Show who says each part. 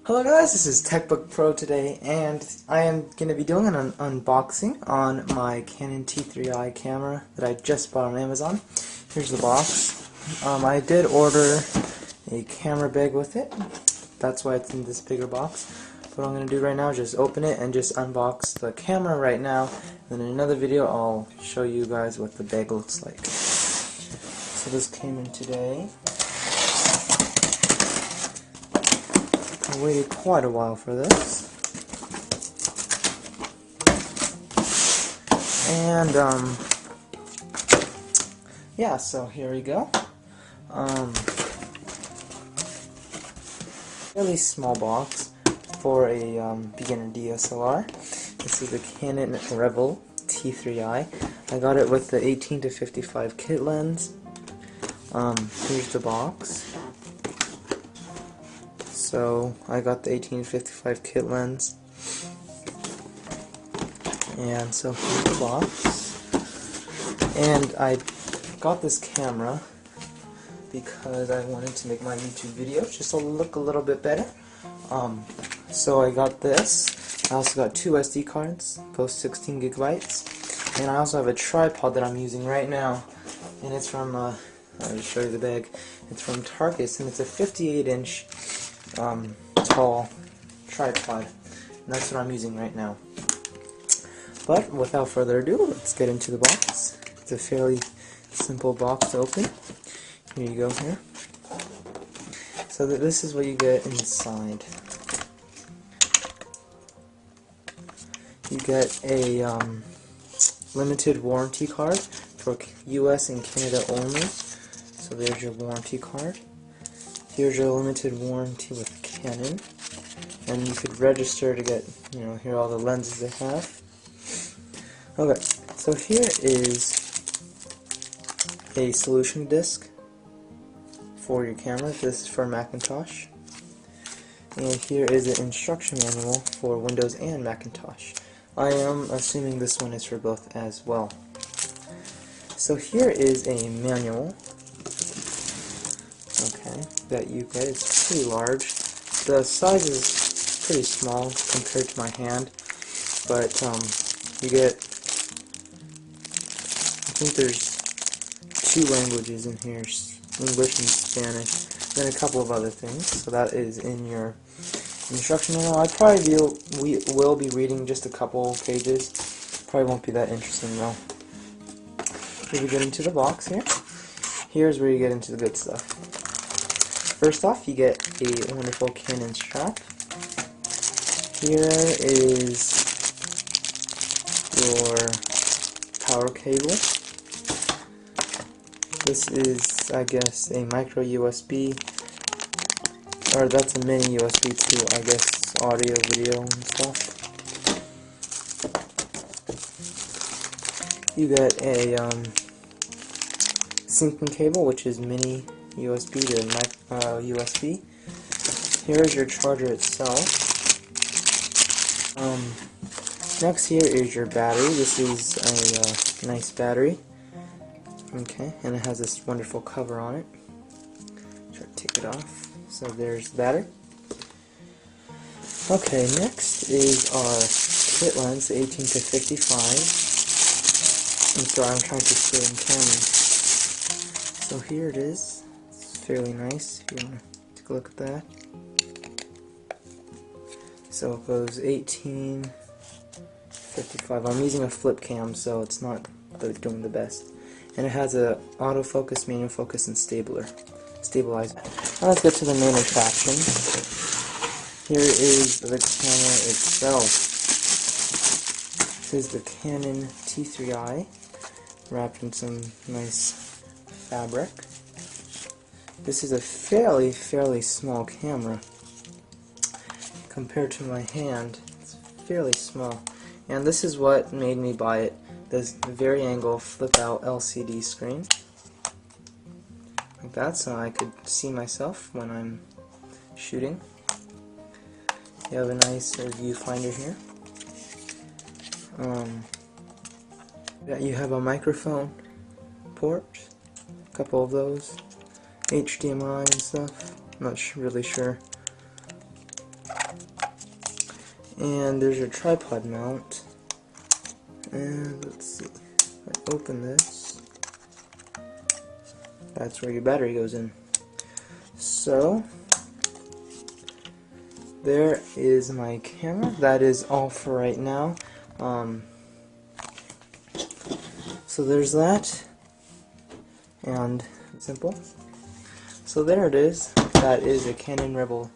Speaker 1: Hello guys, this is TechBook Pro today, and I am going to be doing an unboxing on my Canon T3i camera that I just bought on Amazon. Here's the box. I did order a camera bag with it. That's why it's in this bigger box. What I'm going to do right now is just open it and just unbox the camera right now. Then in another video I'll show you guys what the bag looks like. So this came in today. I waited quite a while for this, and yeah, so here we go. Really small box for a beginner DSLR. This is the Canon Rebel T3i. I got it with the 18 to 55 kit lens. Here's the box. So I got the 18-55 kit lens, and so here's the box. And I got this camera because I wanted to make my YouTube video just to look a little bit better. So I got this. I also got two SD cards, both 16 gigabytes, and I also have a tripod that I'm using right now, and it's from I'll just show you the bag. It's from Target, and it's a 58-inch tall tripod, and that's what I'm using right now. But without further ado, let's get into the box. It's a fairly simple box to open. Here you go here. So this is what you get inside. You get a limited warranty card for EOS and Canada only. So there's your warranty card. Here's your limited warranty with Canon, and you could register to get, here are all the lenses they have. Okay, so here is a solution disc for your camera. This is for Macintosh, and here is an instruction manual for Windows and Macintosh. I am assuming this one is for both as well. So here is a manual. Okay, that you get. It's pretty large. The size is pretty small compared to my hand, but you get, I think there's two languages in here, English and Spanish, and then a couple of other things. So that is in your instruction manual. We will be reading just a couple pages. Probably won't be that interesting though. Here we get into the box here. Here's where you get into the good stuff. First off, you get a wonderful Canon strap. Here is your power cable. This is, I guess, a micro USB, or that's a mini USB to, I guess, audio, video, and stuff. You get a syncing cable, which is mini USB to USB. Here is your charger itself. Next here is your battery. This is a nice battery. Okay, and it has this wonderful cover on it. Try to take it off. So there's the battery. Okay, next is our kit lens, 18 to 55. I'm sorry, I'm trying to stay in camera. So here it is. Fairly nice if you want to take a look at that. So it goes 18, 55. I'm using a flip cam, so it's not doing the best. And it has a autofocus, manual focus, and stabilizer. Now let's get to the main attraction. Here is the camera itself. This is the Canon T3i, wrapped in some nice fabric. This is a fairly small camera compared to my hand. It's fairly small, and this is what made me buy it. This vari-angle flip-out LCD screen, like that, so I could see myself when I'm shooting. You have a nice viewfinder here. You have a microphone port, a couple of those. HDMI and stuff. I'm not really sure. And there's your tripod mount. And let's see, I open this. That's where your battery goes in. So there is my camera. That is all for right now. So there's that, and simple. So there it is. That is a Canon Rebel